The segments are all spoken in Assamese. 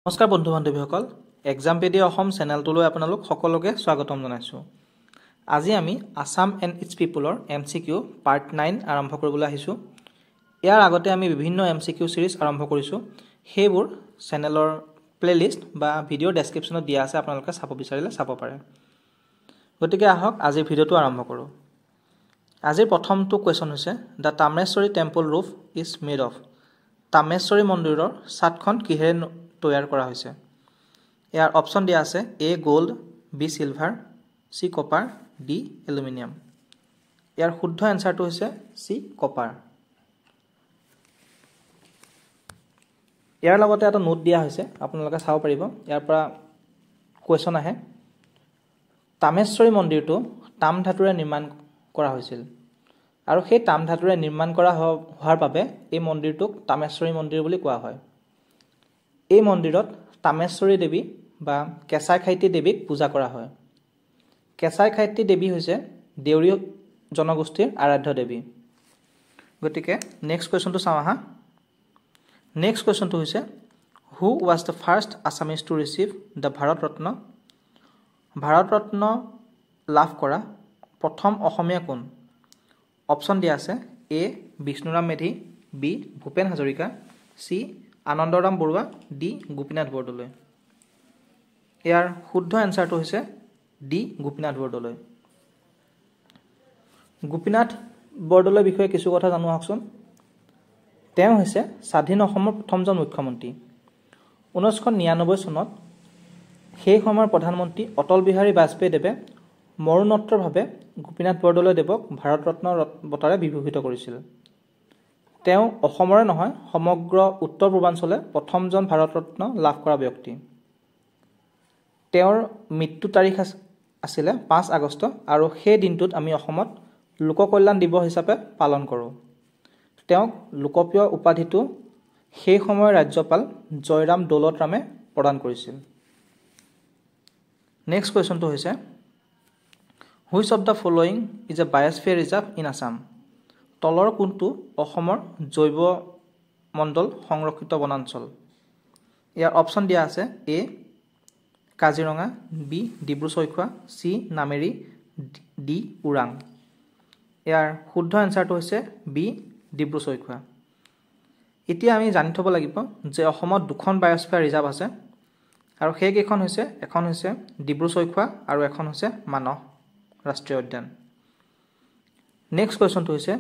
নমস্কাৰ বন্ধু বান্ধৱীসকল এক্সামপেডিয়া অসম চেনেলটোলৈ আপোনালোক সকলোকে স্বাগতম জনাইছোঁ। আজি আমি আসাম এণ্ড ইটছ পিপলৰ MCQ পাৰ্ট 9 আৰম্ভ কৰিবলৈ আহিছোঁ। ইয়াৰ আগতে আমি বিভিন্ন MCQ সিৰিজ আৰম্ভ কৰিছোঁ। সেইবোৰ চেনেলৰ প্লেলিষ্ট বা ভিডিঅ' ডেছক্ৰিপশ্যনত দিয়া আছে, আপোনালোকে চাব বিচাৰিলে চাব পাৰে। গতিকে আহক আজিৰ ভিডিঅ'টো আৰম্ভ কৰোঁ। আজিৰ প্ৰথমটো কুৱেশ্যন হৈছে the Tameshwari temple roof is made of. Tameshwari মন্দিৰৰ ছাদখন কিহেৰে তৈয়াৰ কৰা হৈছে? ইয়াৰ অপশ্যন দিয়া আছে A gold, B silver, C copper, D aluminium. ইয়াৰ শুদ্ধ এনচাৰটো হৈছে চি কপাৰ। ইয়াৰ লগতে এটা নোট দিয়া হৈছে, আপোনালোকে চাব পাৰিব। ইয়াৰ পৰা কুৱেশ্যন আহে, তামেশ্বৰী মন্দিৰটো তাম ধাতুৰে নিৰ্মাণ কৰা হৈছিল আৰু সেই তাম ধাতুৰে নিৰ্মাণ কৰা হোৱাৰ বাবে এই মন্দিৰটোক তামেশ্বৰী মন্দিৰ বুলি কোৱা হয়। এই মন্দিৰত তামেশ্বৰী দেৱী বা কেঁচাই খাইতী দেৱীক পূজা কৰা হয়। কেঁচাই খাইতী দেৱী হৈছে দেউৰী জনগোষ্ঠীৰ আৰাধ্য দেৱী। গতিকে নেক্সট কুৱেশ্যনটো চাওঁ আহা। নেক্সট কুৱেশ্যনটো হৈছে who was the first Assamese to receive the Bharat Ratna. Bharat Ratna লাভ কৰা প্ৰথম অসমীয়া কোন? অপশ্যন দিয়া আছে A Bishnuram Medhi, B Bhupen Hazarika, C Anandaram Barua, D Gopinath Bordoloi. ইয়াৰ শুদ্ধ এনচাৰটো হৈছে ডি গোপীনাথ বৰদলৈ। গোপীনাথ বৰদলৈৰ বিষয়ে কিছু কথা জানো আহকচোন। তেওঁ হৈছে স্বাধীন অসমৰ প্ৰথমজন মুখ্যমন্ত্ৰী। 1999 চনত সেই সময়ৰ প্ৰধানমন্ত্ৰী অটল বিহাৰী বাজপেয়ীদেৱে মৰণোত্তৰভাৱে গোপীনাথ বৰদলৈ দেৱক ভাৰত ৰত্ন বঁটাৰে বিভূষিত কৰিছিল। তেওঁ অসমৰে নহয় সমগ্ৰ উত্তৰ পূৰ্বাঞ্চলে প্ৰথমজন ভাৰত ৰত্ন লাভ কৰা ব্যক্তি। তেওঁৰ মৃত্যু তাৰিখ আছিলে 5 আগষ্ট আৰু সেই দিনটোত আমি অসমত লোককল্যাণ দিৱস হিচাপে পালন কৰোঁ। তেওঁক লোকপ্ৰিয় উপাধিটো সেই সময়ৰ ৰাজ্যপাল জয়ৰাম দৌলতৰামে প্ৰদান কৰিছিল। নেক্সট কুৱেশ্যনটো হৈছে which of the following is a biosphere reserve in Assam. তলৰ কোনটো অসমৰ জৈৱ মণ্ডল সংৰক্ষিত বনাঞ্চল? ইয়াৰ অপশ্যন দিয়া আছে A Kaziranga, B Dibru-Saikhowa, C Nameri, D Orang. ইয়াৰ শুদ্ধ এনচাৰটো হৈছে বি ডিব্ৰু-চৈখোৱা। এতিয়া আমি জানি থ'ব লাগিব যে অসমত দুখন বায়'স্ফিয়াৰ ৰিজাৰ্ভ আছে আৰু সেইকেইখন হৈছে এখন হৈছে ডিব্ৰু-চৈখোৱা আৰু এখন হৈছে মানস ৰাষ্ট্ৰীয় উদ্যান। নেক্সট কুৱেশ্যনটো হৈছে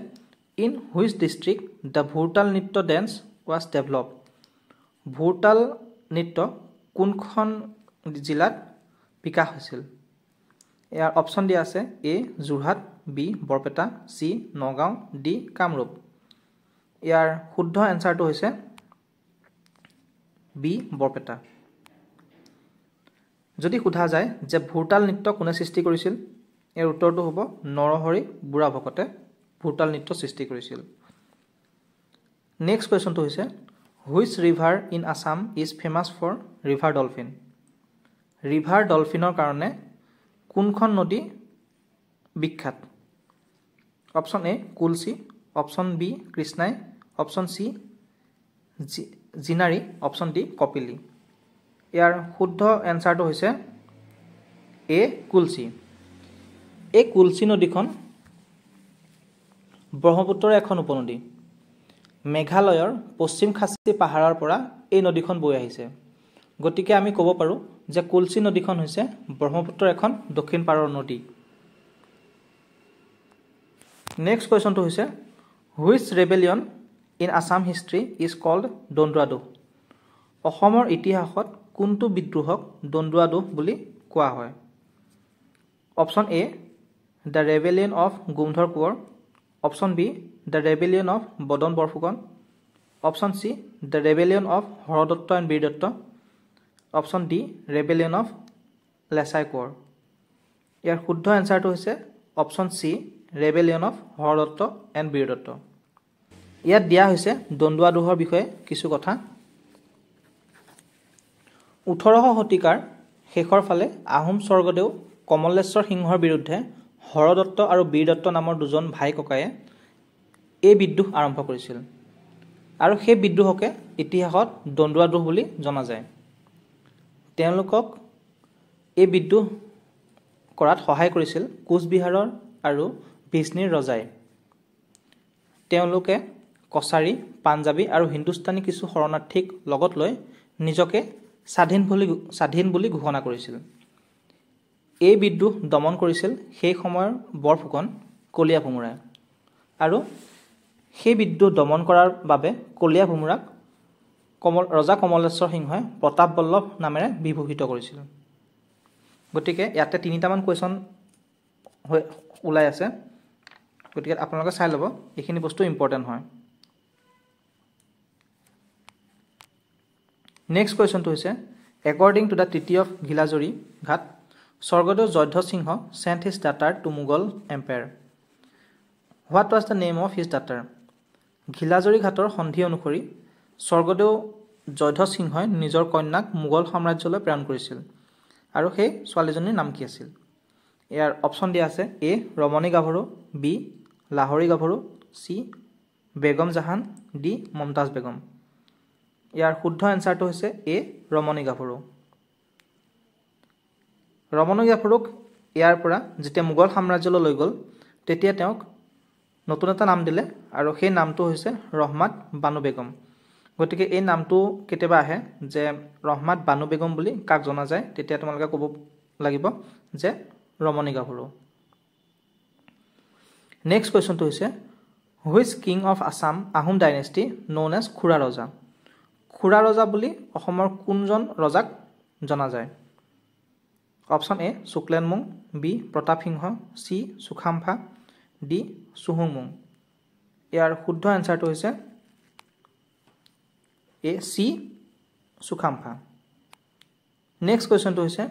ইন হুইচ ডিষ্ট্ৰিক্ট দ্য ভোৰতাল নৃত্য ডেন্স ৱাজ ডেভেলপ। ভোৰতাল নৃত্য কোনখন জিলাত বিকাশ হৈছিল? ইয়াৰ অপশ্যন দিয়া আছে A Jorhat, B Barpeta, C Nagaon, D Kamrup. ইয়াৰ শুদ্ধ এনচাৰটো হৈছে বি বৰপেটা। যদি সোধা যায় যে ভোৰতাল নৃত্য কোনে সৃষ্টি কৰিছিল, ইয়াৰ উত্তৰটো হ'ব নৰহৰি বুঢ়াভকতে ভোৰতাল নৃত্য সৃষ্টি কৰিছিল। নেক্সট কুৱেশ্যনটো হৈছে which river in Assam is famous for river dolphin. River ডলফিনৰ কাৰণে কোনখন নদী বিখ্যাত? Option A Kulsi, option B Krishnai, option C Jinari, option D Kopili. ইয়াৰ শুদ্ধ এনচাৰটো হৈছে এ কুলচি। এই কুলচি নদীখন ব্ৰহ্মপুত্ৰৰ এখন উপনদী। মেঘালয়ৰ পশ্চিম খাচী পাহাৰৰ পৰা এই নদীখন বৈ আহিছে। গতিকে আমি ক'ব পাৰোঁ যে কুলচি নদীখন হৈছে ব্ৰহ্মপুত্ৰৰ এখন দক্ষিণ পাৰৰ নদী। নেক্সট কুৱেশ্যনটো হৈছে which rebellion in Assam history is called Dhanduwa Droh. অসমৰ ইতিহাসত কোনটো বিদ্ৰোহক দন্দুৱা দোহ বুলি কোৱা হয়? Option A the rebellion of Gomdhar Konwar, option B the rebellion of Badan Borphukan, option C the rebellion of Haradatta and Biradatta, option D rebellion of Lechai Konwar. ইয়াৰ শুদ্ধ এনচাৰটো হৈছে option C rebellion of Haradatta and Biradatta. ইয়াত দিয়া হৈছে দন্দুৱা দোহৰ বিষয়ে কিছু কথা। 18শ শতিকাৰ শেষৰ ফালে আহোম স্বৰ্গদেউ কমলেশ্বৰ সিংহৰ বিৰুদ্ধে হৰদত্ত আৰু বীৰদত্ত নামৰ দুজন ভাই ককায়ে এই বিদ্ৰোহ আৰম্ভ কৰিছিল আৰু সেই বিদ্ৰোহকে ইতিহাসত দন্দুৱা দোহ বুলি জনা যায়। তেওঁলোকক এই বিদ্ৰোহ কৰাত সহায় কৰিছিল কোচবিহাৰৰ আৰু বিজনীৰ ৰজাই। তেওঁলোকে কছাৰী, পাঞ্জাবী আৰু হিন্দুস্তানী কিছু শৰণাৰ্থীক লগত লৈ নিজকে স্বাধীন বুলি ঘোষণা কৰিছিল। এই বিদ্ৰোহ দমন কৰিছিল সেই সময়ৰ বৰফুকন কলীয়া ভোমোৰাই আৰু সেই বিদ্ৰোহ দমন কৰাৰ বাবে কলীয়া ভোমোৰাক ৰজা কমলেশ্বৰ সিংহই প্ৰতাপ বল্লভ নামেৰে বিভূষিত কৰিছিল। গতিকে ইয়াতে 3টামান কুৱেশ্যন ওলাই আছে, গতিকে আপোনালোকে চাই ল'ব, এইখিনি বস্তু ইম্পৰ্টেণ্ট হয়। নেক্সট কুৱেশ্যনটো হৈছে according to the treaty of Ghilajhari Ghat Swargadeo Jayadhwaj Singha sent his daughter to Mughal empire. What was the name of his daughter? Ghilajhari ঘাটৰ সন্ধি অনুসৰি স্বৰ্গদেউ জয়ধ্বজ সিংহই নিজৰ কন্যাক মোগল সাম্ৰাজ্যলৈ প্ৰেৰণ কৰিছিল আৰু সেই ছোৱালীজনীৰ নাম কি আছিল? ইয়াৰ অপশ্যন দিয়া আছে এ ৰমণী গাভৰু, বি লাহৰী গাভৰু, চি বেগম জাহান, ডি মমতাজ বেগম। ইয়াৰ শুদ্ধ এনচাৰটো হৈছে এ ৰমণী গাভৰু। ৰমণী গাভৰুক ইয়াৰ পৰা যেতিয়া মোগল সাম্ৰাজ্যলৈ লৈ গ'ল তেতিয়া তেওঁক নতুন এটা নাম দিলে আৰু সেই নামটো হৈছে ৰহমাত বানু বেগম। গতিকে এই নামটো কেতিয়াবা আহে যে ৰহমাত বানু বেগম বুলি কাক জনা যায়, তেতিয়া তোমালোকে ক'ব লাগিব যে ৰমণী গাভৰু। নেক্সট কুৱেশ্যনটো হৈছে which king of Assam Ahom dynasty known as Khura Raja? খুৰা ৰজা বুলি অসমৰ কোনজন ৰজাক জনা যায়? Option A Suklenmung, B Pratap Singha, C Sukhampha, D চুহুংমুং। ইয়াৰ শুদ্ধ এনচাৰটো হৈছে এ চি চুখামফা। নেক্সট কুৱেশ্যনটো হৈছে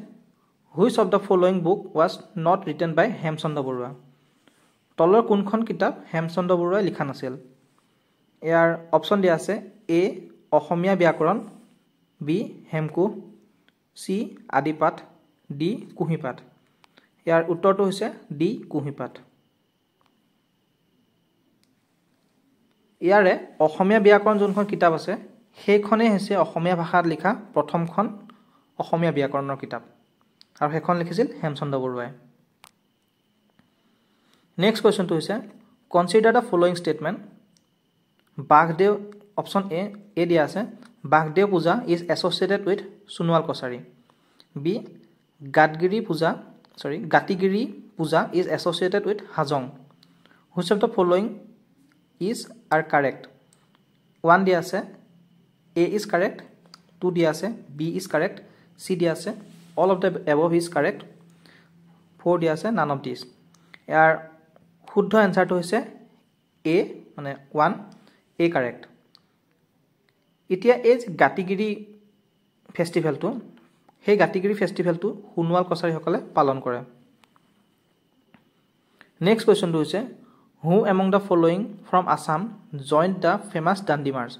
which of the following book was not written by Hemchandra Barua? তলৰ কোনখন কিতাপ হেমচন্দ্ৰ বৰুৱাই লিখা নাছিল? ইয়াৰ অপশ্যন দিয়া আছে এ অসমীয়া ব্যাকৰণ, বি হেমকোষ, চি আদিপাঠ, ডি কুঁহিপাঠ। ইয়াৰ উত্তৰটো হৈছে ডি কুঁহিপাঠ। ইয়াৰে অসমীয়া ব্যাকৰণ যোনখন কিতাপ আছে সেইখনেই হৈছে অসমীয়া ভাষাত লিখা প্ৰথমখন অসমীয়া ব্যাকৰণৰ কিতাপ আৰু সেইখন লিখিছিল হেমচন্দ্ৰ বৰুৱাই। নেক্সট কুৱেশ্যনটো হৈছে consider the following statement. Baghdeo, option A দিয়া আছে Baghdeo puja is associated with Sonowal Kachari, B Gatigiri puja is associated with Hajong. Which of the following is are correct? 1 দিয়া আছে এ ইজ কাৰেক্ট, 2 দিয়া আছে বি ইজ কাৰেক্ট, চি দিয়া আছে all of the above is correct, 4 দিয়া আছে নান অফ দিছ। ইয়াৰ শুদ্ধ এনচাৰটো হৈছে এ মানে 1 এ কাৰেক্ট। এতিয়া এই গাতিগিৰি ফেষ্টিভেলটো, সেই গাতিগিৰি ফেষ্টিভেলটো সোণোৱাল কছাৰীসকলে পালন কৰে। নেক্সট কুৱেশ্যনটো হৈছে who among the following from Assam joint the famous Dandi March?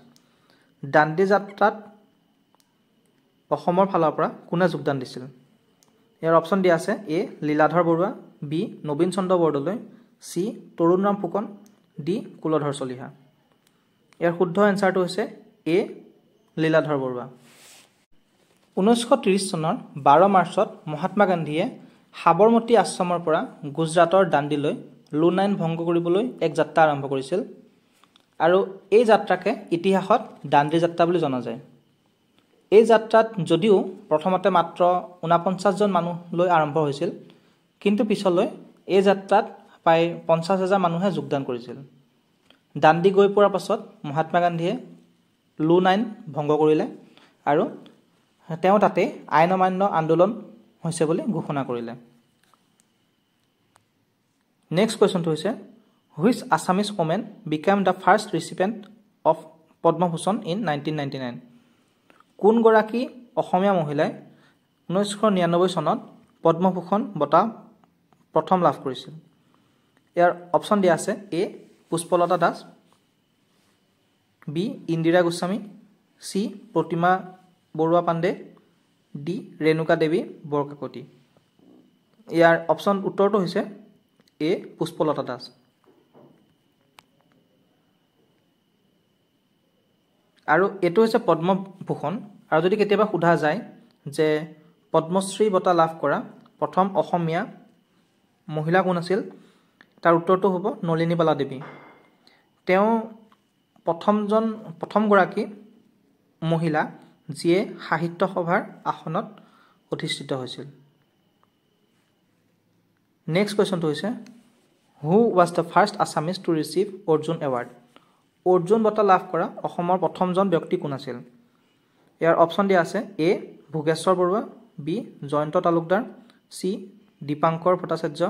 Dandi যাত্ৰাত অসমৰ ফালৰ পৰা কোনে যোগদান দিছিল? ইয়াৰ অপশ্যন দিয়া আছে এ লীলাধৰ বৰুৱা, বি নবীন চন্দ্ৰ বৰদলৈ, চি তৰুণৰাম ফুকন, ডি কুলধৰ চলিহা। ইয়াৰ শুদ্ধ এনচাৰটো হৈছে এ লীলাধৰ বৰুৱা। 1930 চনৰ 12 মাৰ্চত মহাত্মা গান্ধীয়ে সাবৰমতী আশ্ৰমৰ পৰা গুজৰাটৰ দাণ্ডিলৈ লুনাইন ভংগ কৰিবলৈ এক যাত্ৰা আৰম্ভ কৰিছিল আৰু এই যাত্ৰাকে ইতিহাসত দাণ্ডি যাত্ৰা বুলি জনা যায়। এই যাত্ৰাত যদিও প্ৰথমতে মাত্ৰ 49জন মানুহ লৈ আৰম্ভ হৈছিল, কিন্তু পিছলৈ এই যাত্ৰাত প্ৰায় 50,000 মানুহে যোগদান কৰিছিল। দাণ্ডি গৈ পোৱাৰ পাছত মহাত্মা গান্ধীয়ে লুনাইন ভংগ কৰিলে আৰু তেওঁ তাতে আইন অমান্য আন্দোলন হৈছে বুলি ঘোষণা কৰিলে। নেক্সট কুৱেশ্যনটো হৈছে which Assamese women became the first recipient of Padma Bhushan in 1999? কোনগৰাকী অসমীয়া মহিলাই 1999 চনত পদ্মভূষণ বঁটা প্ৰথম লাভ কৰিছিল? ইয়াৰ অপশ্যন দিয়া আছে এ পুষ্পলতা দাস, বি ইন্দিৰা গোস্বামী, চি প্ৰতিমা বৰুৱা পাণ্ডে, ডি ৰেণুকা দেৱী বৰকাকতি। ইয়াৰ অপশ্যন উত্তৰটো হৈছে এ পুষ্পলতা দাস। আৰু এইটো হৈছে পদ্মভূষণ। আৰু যদি কেতিয়াবা সোধা যায় যে পদ্মশ্ৰী বঁটা লাভ কৰা প্ৰথম অসমীয়া মহিলা কোন আছিল তাৰ উত্তৰটো হ'ব নলিনীবালা দেৱী তেওঁ প্ৰথমগৰাকী মহিলা যিয়ে সাহিত্য সভাৰ আসনত অধিষ্ঠিত হৈছিল নেক্সট কোৱেশ্চনটো হৈছে হু was the first Assamese to receive Arjun Award Arjun বঁটা লাভ কৰা অসমৰ প্ৰথমজন ব্যক্তি কোন আছিল ইয়াৰ অপচন দিয়া আছে এ ভোগেশ্বৰ বৰুৱা বি জয়ন্ত তালুকদাৰ সি দীপাংকৰ ভট্টাচাৰ্য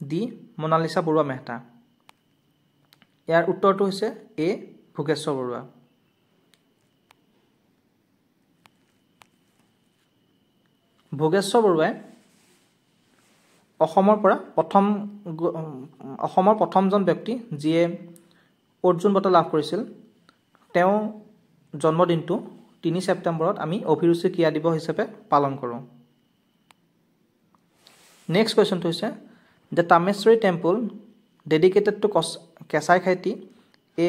ডি মোনালিসা বৰুৱা মেহতা ইয়াৰ উত্তৰটো হৈছে এ ভোগেশ্বৰ বৰুৱা ভোগেশ্বৰ বৰুৱাই অসমৰ প্ৰথমজন ব্যক্তি যিয়ে অৰ্জুন বঁটা লাভ কৰিছিল তেওঁ জন্মদিনটো 3 ছেপ্টেম্বৰত আমি অভিৰুচি ক্ৰিয়া দিৱস হিচাপে পালন কৰোঁ নেক্সট কোৱেশ্চনটো হৈছে the Tameshwari temple dedicated to Kechai Khaiti a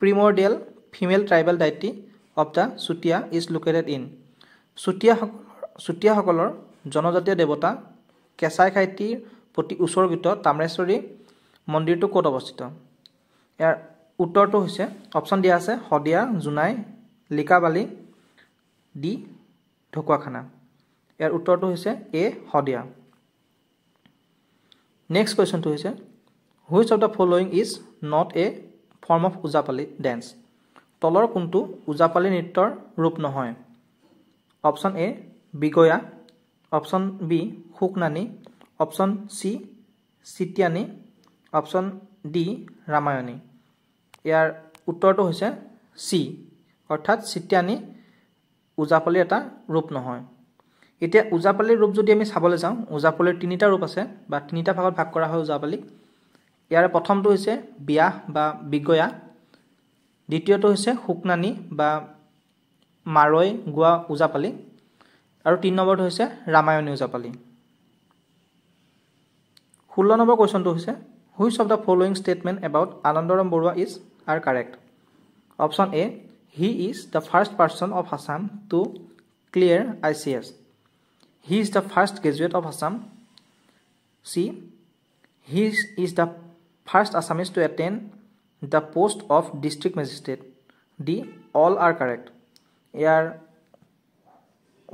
primordial female tribal deity of the Chutiya is located in চুতীয়াসকলৰ জনজাতীয় দেৱতা কেঁচাই খাইটিৰ প্ৰতি উৎসৰ্গিত তামেশ্বৰী মন্দিৰটো ক'ত অৱস্থিত ইয়াৰ উত্তৰটো হৈছে অপচন দিয়া আছে হদিয়া জুনাই লিকাবালি ডি ঢকুৱাখানা ইয়াৰ উত্তৰটো হৈছে এ হদিয়া নেক্সট কোৱেশ্চনটো হৈছে which of the following is not a form of Ojapali dance তলৰ কোনটো ওজাপালি নৃত্যৰ ৰূপ নহয় option A Bigoya option B Sukananni option C Chitiyani option D Ramayani ইয়াৰ উত্তৰটো হৈছে সি অৰ্থাৎ চিতিয়ানী ওজাপালিৰ এটা ৰূপ নহয় এতিয়া ওজাপালিৰ ৰূপ যদি আমি চাবলৈ যাওঁ ওজাপালিৰ তিনিটা ৰূপ আছে বা তিনিটা ভাগত ভাগ কৰা হয় ওজাপালি ইয়াৰ প্ৰথমটো হৈছে বিয়াহ বা বিগয়া দ্বিতীয়টো হৈছে শুকনানী বা মাৰৈ গোৱা ওজাপালি আৰু 3 নম্বৰটো হৈছে ৰামায়ণী ওজাপালি 16 নম্বৰ কোৱেশ্চনটো হৈছে which of the following statement about Anandaram Barua is are correct option A he is the first person of Assam to clear ICS he is the first graduate of Assam C he is the first Assamese to attend the post of district magistrate D all are correct ইয়াৰ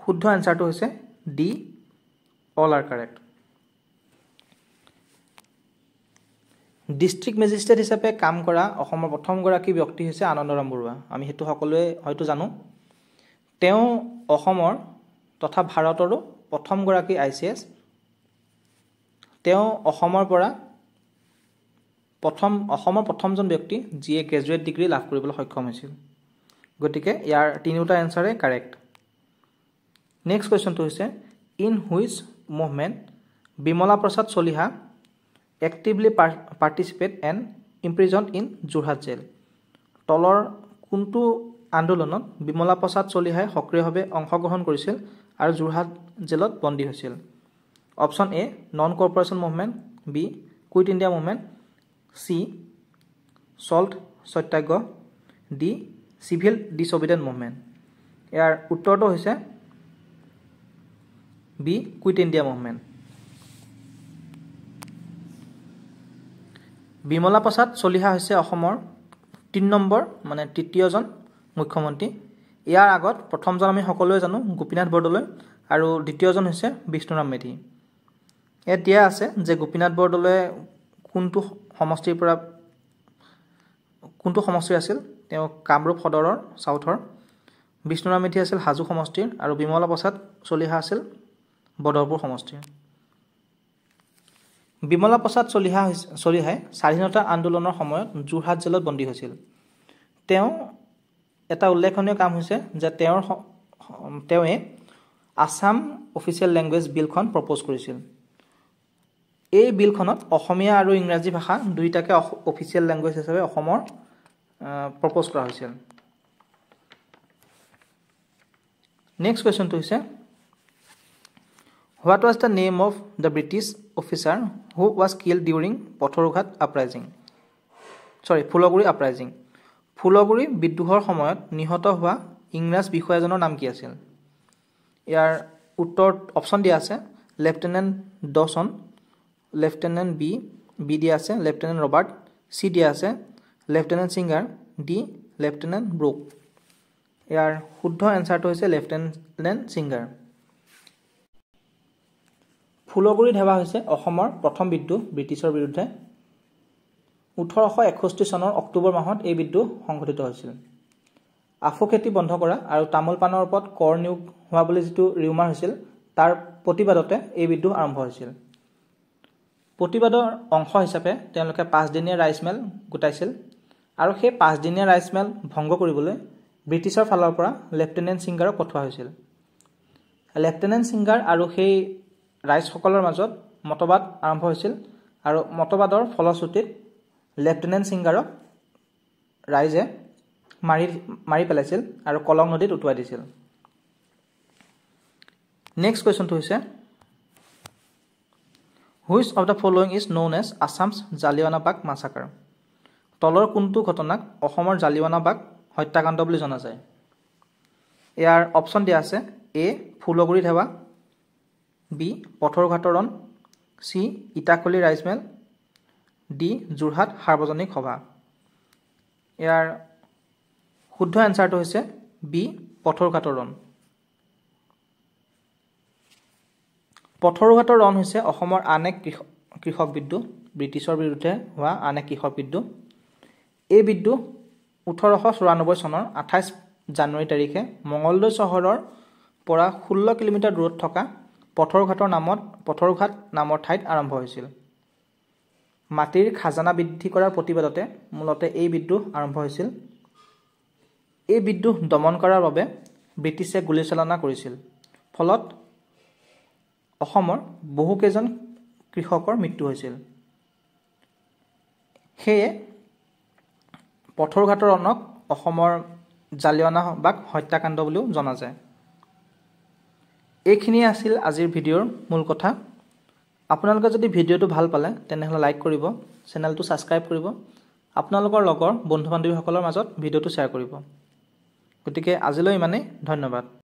শুদ্ধ এনচাৰটো হৈছে D all are correct district magistrate হিচাপে কাম কৰা অসমৰ প্ৰথমগৰাকী ব্যক্তি হৈছে আনন্দৰাম বৰুৱা আমি হেতু সকলোৱে হয়তো জানো তেওঁ অসমৰ তথা ভাৰতৰো প্ৰথমগৰাকী ICS তেওঁ অসমৰ প্ৰথমজন ব্যক্তি যিয়ে গ্ৰেজুৱেট ডিগ্ৰী লাভ কৰিবলৈ সক্ষম হৈছিল গতিকে ইয়াৰ তিনিটা এনচাৰে কাৰেক্ট নেক্সট কোৱেশ্চনটো হৈছে in which movement Bimala Prasad Chaliha actively participate and imprisoned in Jorhat jail তলৰ কোনটো আন্দোলনত বিমলা প্ৰসাদ চলিহাই সক্ৰিয়ভাৱে অংশগ্ৰহণ কৰিছিল আৰু যোৰহাট জেলত বন্দী হৈছিল অপচন এ non corporation movement B quit India movement C salt সত্যাগ্ৰহ ডি চিভিল ডিছঅবিডেণ্ট মুভমেণ্ট ইয়াৰ উত্তৰটো হৈছে B quit India movement Bimala Prasad Chaliha হৈছে অসমৰ 3 নম্বৰ মানে তৃতীয়জন মুখ্যমন্ত্ৰী ইয়াৰ আগত প্ৰথমজন আমি সকলোৱে জানো গোপীনাথ বৰদলৈ আৰু দ্বিতীয়জন হৈছে বিষ্ণুৰাম মেধি ইয়াত দিয়া আছে যে গোপীনাথ বৰদলৈ কোনটো সমষ্টিৰ আছিল তেওঁ কামৰূপ সদৰৰ সাউথৰ বিষ্ণুৰাম মেধি আছিল হাজো সমষ্টিৰ আৰু বিমলা প্ৰসাদ চলিহা আছিল বদৰপুৰ সমষ্টিৰ বিমলা প্ৰসাদ চলিহাই স্বাধীনতা আন্দোলনৰ সময়ত যোৰহাট জেলত বন্দী হৈছিল তেওঁ এটা উল্লেখনীয় কাম হৈছে যে তেওঁৱে আসাম অফিচিয়েল লেংগুৱেজ বিলখন প্ৰপ'জ কৰিছিল এই বিলখনত অসমীয়া আৰু ইংৰাজী ভাষা দুইটাকে অফিচিয়েল লেংগুৱেজ হিচাপে অসমৰ প্ৰপ'জ কৰা হৈছিল নেক্সট কুৱেশ্যনটো হৈছে What was the name of the British officer who was killed during Phuloguri uprising? Phulguri বিদ্ৰোহৰ সময়ত নিহত হোৱা ইংৰাজ বিষয়াজনৰ নাম কি আছিল ইয়াৰ উত্তৰ অপশ্যন দিয়া আছে লেফটেনেণ্ট ডছন, লেফটেনেণ্ট বি দিয়া আছে লেফটেনেণ্ট ৰবাৰ্ট, চি দিয়া আছে lieutenant Singer, D lieutenant Brooke. ইয়াৰ শুদ্ধ এনচাৰটো হৈছে লেফটেনেণ্ট সিংগাৰ। ফুলগুৰি ধাবা হৈছে অসমৰ প্ৰথম বিদ্ৰোহ ব্ৰিটিছৰ বিৰুদ্ধে। 1861 চনৰ অক্টোবৰ মাহত এই বিদ্ৰোহ সংঘটিত হৈছিল। আফু খেতি বন্ধ কৰা আৰু তামোল পাণৰ ওপৰত কৰ নিয়োগ হোৱা বুলি যিটো ৰিউমাৰ হৈছিল তাৰ প্ৰতিবাদতে এই বিদ্ৰোহ আৰম্ভ হৈছিল। প্ৰতিবাদৰ অংশ হিচাপে তেওঁলোকে 5 দিনীয়া ৰাইচ মিল গোটাইছিল আৰু সেই 5 দিনীয়া ৰাইচ মিল ভংগ কৰিবলৈ ব্ৰিটিছৰ ফালৰ পৰা লেফটেনেণ্ট সিংগাৰক পঠোৱা হৈছিল। লেফটেনেণ্ট সিংগাৰ আৰু সেই ৰাইজসকলৰ মাজত মতবাদ আৰম্ভ হৈছিল আৰু মতবাদৰ ফলশ্ৰুতিত লেফটেনেণ্ট সিংগাৰক ৰাইজে মাৰি পেলাইছিল আৰু কলং নদীত উটুৱাই দিছিল। নেক্সট কুৱেশ্যনটো হৈছে which of the following is known as Assam's Jallianwala Bagh মাছাকাৰ? তলৰ কোনটো ঘটনাক অসমৰ জালিৱানাবাগ হত্যাকাণ্ড বুলি জনা যায়? ইয়াৰ অপশ্যন দিয়া আছে এ ফুলগুৰি ধাবা, বি পথৰুঘাটৰ ৰণ, C Itakhuli rice mill, D Jorhat সাৰ্বজনিক সভা। ইয়াৰ শুদ্ধ এনচাৰটো হৈছে বি পথৰুঘাটৰ ৰণ। পথৰুঘাটৰ ৰণ হৈছে অসমৰ আন এক কৃষক বিদ্ৰোহ, ব্ৰিটিছৰ বিৰুদ্ধে হোৱা আন এক কৃষক বিদ্ৰোহ। এই বিদ্ৰোহ 1894 চনৰ 28 জানুৱাৰী তাৰিখে মঙলদৈ চহৰৰ পৰা 16 কিলোমিটাৰ দূৰত থকা পথৰুঘাট নামৰ ঠাইত আৰম্ভ হৈছিল। মাটিৰ খাজানা বৃদ্ধি কৰাৰ প্ৰতিবাদতে মূলতে এই বিদ্ৰোহ আৰম্ভ হৈছিল। এই বিদ্ৰোহ দমন কৰাৰ বাবে ব্ৰিটিছে গুলীচালনা কৰিছিল, ফলত অসমৰ বহুকেইজন কৃষকৰ মৃত্যু হৈছিল। সেয়ে পথৰুঘাটৰ ৰণক অসমৰ জালিৱানাবাগ হত্যাকাণ্ড বুলিও জনা যায়। এইখিনিয়ে আছিল আজিৰ ভিডিঅ'ৰ মূল কথা। আপোনালোকে যদি ভিডিঅ'টো ভাল পালে তেনেহ'লে লাইক কৰিব, চেনেলটো ছাবস্ক্ৰাইব কৰিব, আপোনালোকৰ লগৰ বন্ধু বান্ধৱীসকলৰ মাজত ভিডিঅ'টো শ্বেয়াৰ কৰিব। গতিকে আজিলৈ ইমানেই, ধন্যবাদ।